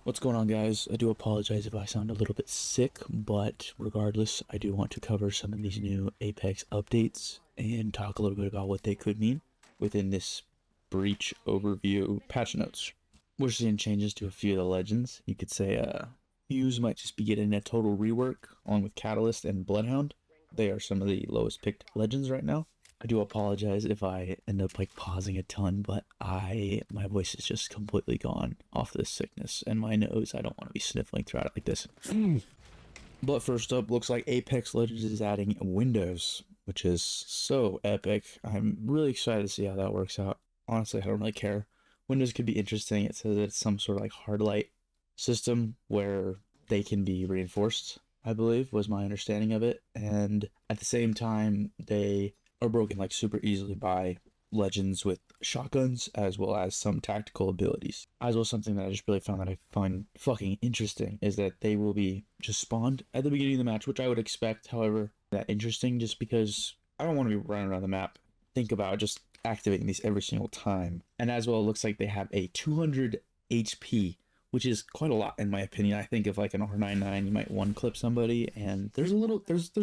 What's going on, guys? I do apologize if I sound a little bit sick, but regardless, I do want to cover some of these new Apex updates and talk a little bit about what they could mean within this breach overview patch notes. We're seeing changes to a few of the legends. You could say Fuse might just be getting a total rework along with Catalyst and Bloodhound. They are some of the lowest picked legends right now. I do apologize if I end up pausing a ton, but my voice is just completely gone off this sickness, and my nose, I don't want to be sniffling throughout it like this. But first up, looks like Apex Legends is adding Windows, which is so epic. I'm really excited to see how that works out. Honestly, I don't really care. Windows could be interesting. It says it's some sort of hard light system where they can be reinforced, I believe, was my understanding of it. And at the same time, they are broken super easily by legends with shotguns as well as some tactical abilities. As well, something that I just really found that I find fucking interesting is that they will be just spawned at the beginning of the match, which I would expect. However, that interesting just because I don't want to be running around the map. Think about just activating these every single time. And as well, it looks like they have a 200 HP, which is quite a lot in my opinion. I think if an R99, you might one clip somebody, and there's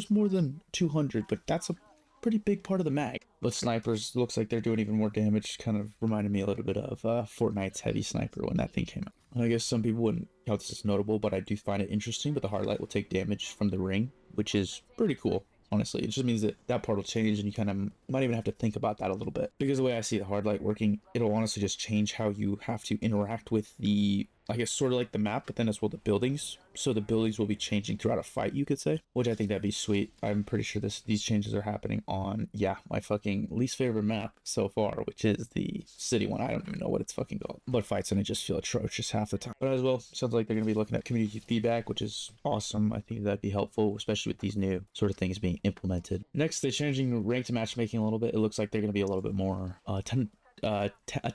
more than 200, but that's a pretty big part of the mag. But snipers, looks like they're doing even more damage. Kind of reminded me a little bit of Fortnite's heavy sniper when that thing came out. And I guess some people wouldn't count this as notable, but I do find it interesting. But the hard light will take damage from the ring, which is pretty cool. Honestly, it just means that that part will change, and you kind of might even have to think about that a little bit. Because the way I see the hard light working, it'll honestly just change how you have to interact with the, I guess, sort of like the map, but then as well the buildings. So the buildings will be changing throughout a fight, you could say, which I think that'd be sweet. I'm pretty sure these changes are happening on, my fucking least favorite map so far, which is the city one. I don't even know what it's fucking called. But fights in it just feel atrocious half the time. But as well, sounds like they're going to be looking at community feedback, which is awesome. I think that'd be helpful, especially with these new sort of things being implemented. Next, they're changing ranked matchmaking a little bit. It looks like they're going to be a little bit more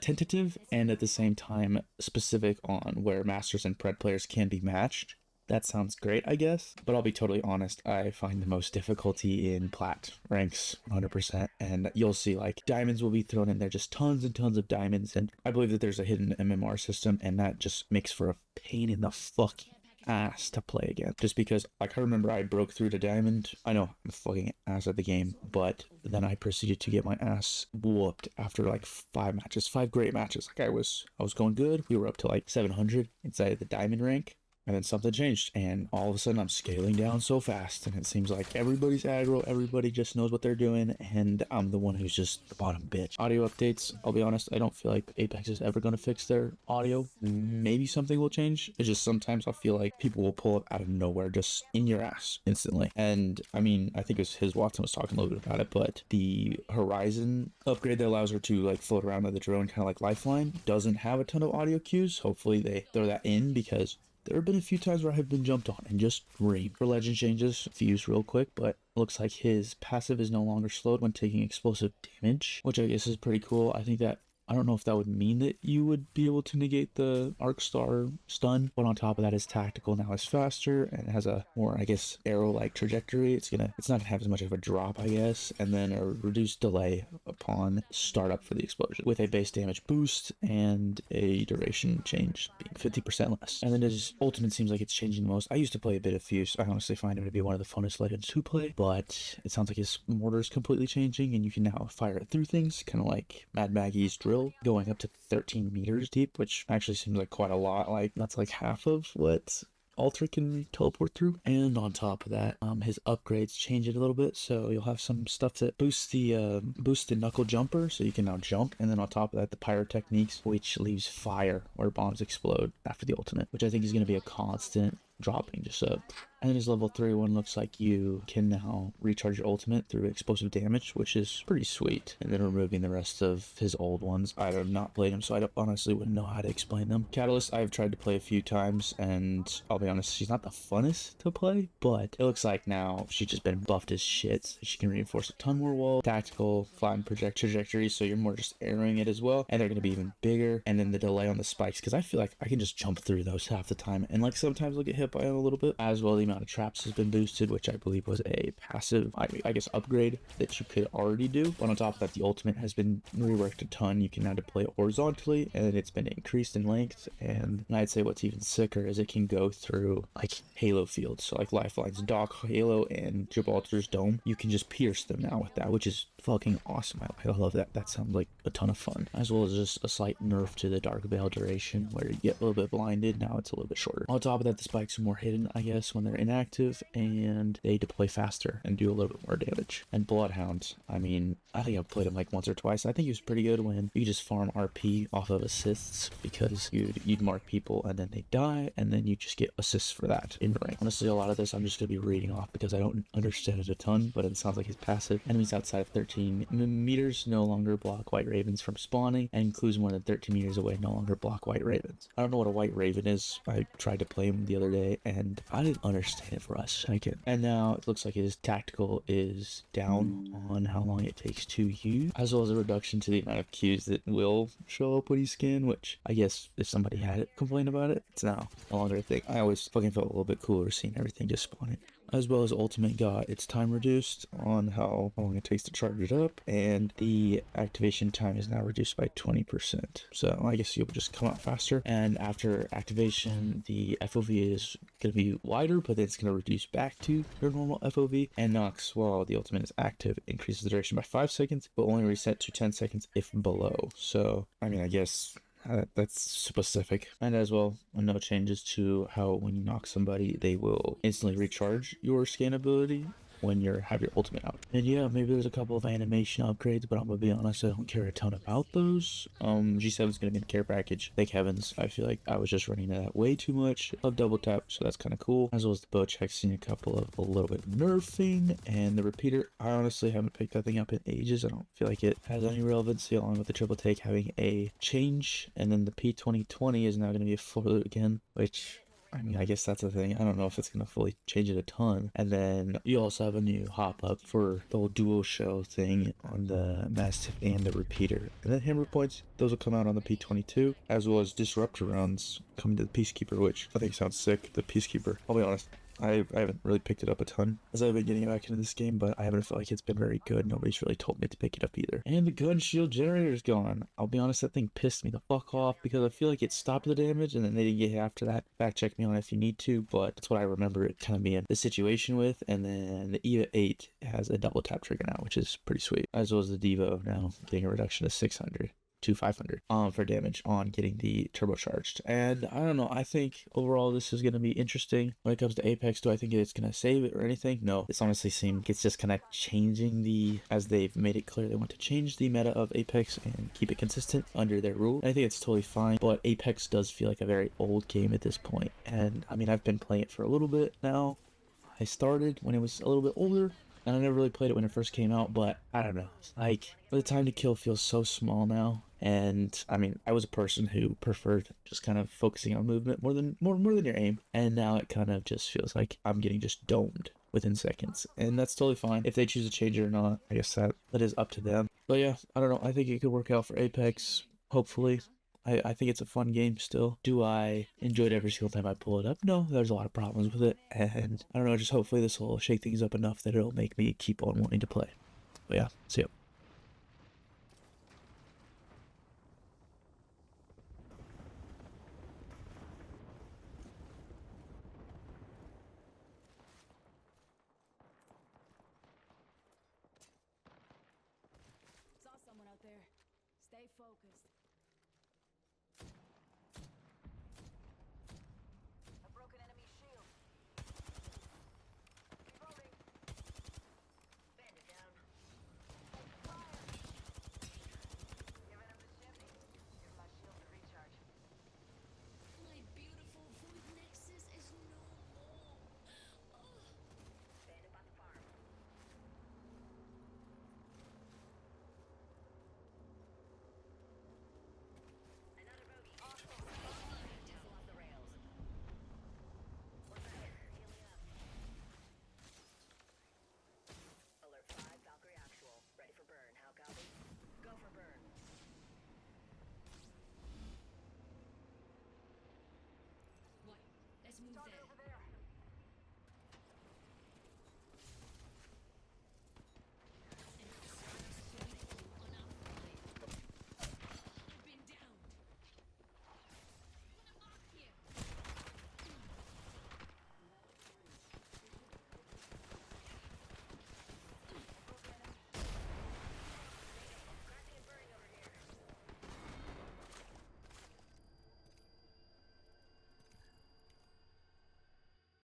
tentative and at the same time specific on where masters and pred players can be matched. That sounds great, I guess, but I'll be totally honest, I find the most difficulty in plat ranks 100%, and you'll see diamonds will be thrown in there, just tons and tons of diamonds, and I believe that there's a hidden MMR system, and that just makes for a pain in the fucking ass to play again, just because I remember I broke through to diamond. I know I'm fucking ass at the game, but then I proceeded to get my ass whooped after 5 great matches. I was going good. We were up to 700 inside of the diamond rank, and then something changed, and all of a sudden I'm scaling down so fast, and it seems like everybody's aggro, everybody just knows what they're doing, and I'm the one who's just the bottom bitch. Audio updates, I'll be honest, I don't feel like Apex is ever going to fix their audio. Maybe something will change. It's just sometimes I feel like people will pull it out of nowhere, just in your ass instantly. And I mean, I think it was his Watson was talking a little bit about it, but the Horizon upgrade that allows her to float around on the drone, kind of like Lifeline, doesn't have a ton of audio cues. Hopefully they throw that in, because there have been a few times where I have been jumped on and just screamed. For legend changes, Fuse real quick, but looks like his passive is no longer slowed when taking explosive damage, which I guess is pretty cool. I don't know if that would mean that you would be able to negate the Arc Star stun, but on top of that, his tactical now is faster and has a more, I guess, arrow-like trajectory. It's not gonna have as much of a drop, I guess, and then a reduced delay upon startup for the explosion, with a base damage boost and a duration change being 50% less. And then his ultimate seems like it's changing the most. I used to play a bit of Fuse. I honestly find him to be one of the funnest legends to play, but it sounds like his mortar is completely changing, and you can now fire it through things, kind of like Mad Maggie's drill, going up to 13 meters deep, which actually seems like quite a lot. That's half of what Ultra can teleport through. And on top of that, his upgrades change it a little bit, so you'll have some stuff that boosts the knuckle jumper, so you can now jump, and then on top of that, the pyrotechniques, which leaves fire where bombs explode after the ultimate, which I think is going to be a constant dropping just up. And then his level 3 one looks like you can now recharge your ultimate through explosive damage, which is pretty sweet. And then removing the rest of his old ones. I have not played them, so I honestly wouldn't know how to explain them. Catalyst, I've tried to play a few times, and I'll be honest, she's not the funnest to play, but it looks like now she's just been buffed as shit. So she can reinforce a ton more wall, tactical, flatten project trajectory, so you're more just arrowing it as well, and they're going to be even bigger. And then the delay on the spikes, because I feel like I can just jump through those half the time, and sometimes I'll get hit by them a little bit. As well, the amount of traps has been boosted, which I believe was a passive, I guess, upgrade that you could already do. But on top of that, the ultimate has been reworked a ton. You can now deploy it horizontally, and it's been increased in length. And I'd say what's even sicker is it can go through like Halo fields, so like Lifeline's Dock, Halo, and Gibraltar's Dome. You can just pierce them now with that, which is fucking awesome. I love that. That sounds like a ton of fun, as well as just a slight nerf to the Dark Veil duration, where you get a little bit blinded. Now it's a little bit shorter. On top of that, the spikes are more hidden, I guess, when they're inactive, and they deploy faster and do a little bit more damage. And Bloodhound, I mean, I think I've played him like once or twice. I think he was pretty good when you just farm RP off of assists, because you'd mark people and then they die, and then you just get assists for that in the ring. Honestly, a lot of this I'm just going to be reading off because I don't understand it a ton, but it sounds like he's passive. Enemies outside of 13 meters no longer block white ravens from spawning, and clues more than 13 meters away no longer block white ravens. I don't know what a white raven is. I tried to play him the other day and I didn't understand it for a second. And now it looks like his tactical is down on how long it takes to use, as well as a reduction to the amount of Qs that will show up when you scan, which I guess if somebody had it complain about it, it's now no longer a thing. I always fucking felt a little bit cooler seeing everything just spawning. As well as ultimate got its time reduced on how long it takes to charge it up, and the activation time is now reduced by 20%. So I guess you'll just come out faster, and after activation the FOV is going to be wider, but then it's going to reduce back to your normal FOV. And Nox, while the ultimate is active, increases the duration by 5 seconds, but only reset to 10 seconds if below. So I mean, I guess that's specific. And as well, no changes to how when you knock somebody, they will instantly recharge your scan ability when you have your ultimate out. And yeah, maybe there's a couple of animation upgrades, but I'm gonna be honest, I don't care a ton about those. G7 is gonna be in the care package. Thank heavens. I feel like I was just running that way too much of double tap, so that's kind of cool. As well as the bow check, seen a couple of a little bit nerfing, and the repeater, I honestly haven't picked that thing up in ages. I don't feel like it has any relevancy, along with the triple take having a change. And then the P2020 is now gonna be a full loot again, which, I mean, I guess that's a thing. I don't know if it's going to fully change it a ton. And then you also have a new hop up for the whole dual show thing on the Mastiff and the repeater. And then hammer points, those will come out on the P22, as well as disruptor rounds coming to the Peacekeeper, which I think sounds sick. The Peacekeeper, I'll be honest, I haven't really picked it up a ton as I've been getting back into this game, but I haven't felt like it's been very good. Nobody's really told me to pick it up either. And the gun shield generator is gone. I'll be honest, that thing pissed me the fuck off because I feel like it stopped the damage and then they didn't get hit after that. Fact check me on it if you need to, but that's what I remember it kind of being the situation with. And then the EVA 8 has a double tap trigger now, which is pretty sweet. As well as the Devo now getting a reduction to 600 to 500 for damage on getting the turbocharged. And I don't know, I think overall this is going to be interesting. When it comes to Apex, do I think it's going to save it or anything? No, it's honestly seems it's just kind of changing the, as they've made it clear they want to change the meta of Apex and keep it consistent under their rule. I think it's totally fine, but Apex does feel like a very old game at this point. And I mean, I've been playing it for a little bit now. I started when it was a little bit older, and I never really played it when it first came out, but I don't know. Like, the time to kill feels so small now. And I mean, I was a person who preferred just kind of focusing on movement more than your aim. And now it kind of just feels like I'm getting just domed within seconds. And that's totally fine. If they choose to change it or not, I guess that is up to them. But yeah, I don't know. I think it could work out for Apex, hopefully. I think it's a fun game still. Do I enjoy it every single time I pull it up? No, there's a lot of problems with it. And I don't know, just hopefully this will shake things up enough that it'll make me keep on wanting to play. But yeah, see ya. Saw someone out there. Stay focused. A broken enemy shield. Reloading. Bandit down. Fire. Giving him the shimmy. Give my shield to recharge. My beautiful Void Nexus is no more. Oh. Bandit by the farm. Another bogey. Tackle off the rails. We're back. Healing up. Alert 5, Valkyrie actual. Ready for burn. How copy? Go for burn. What? Let's move there.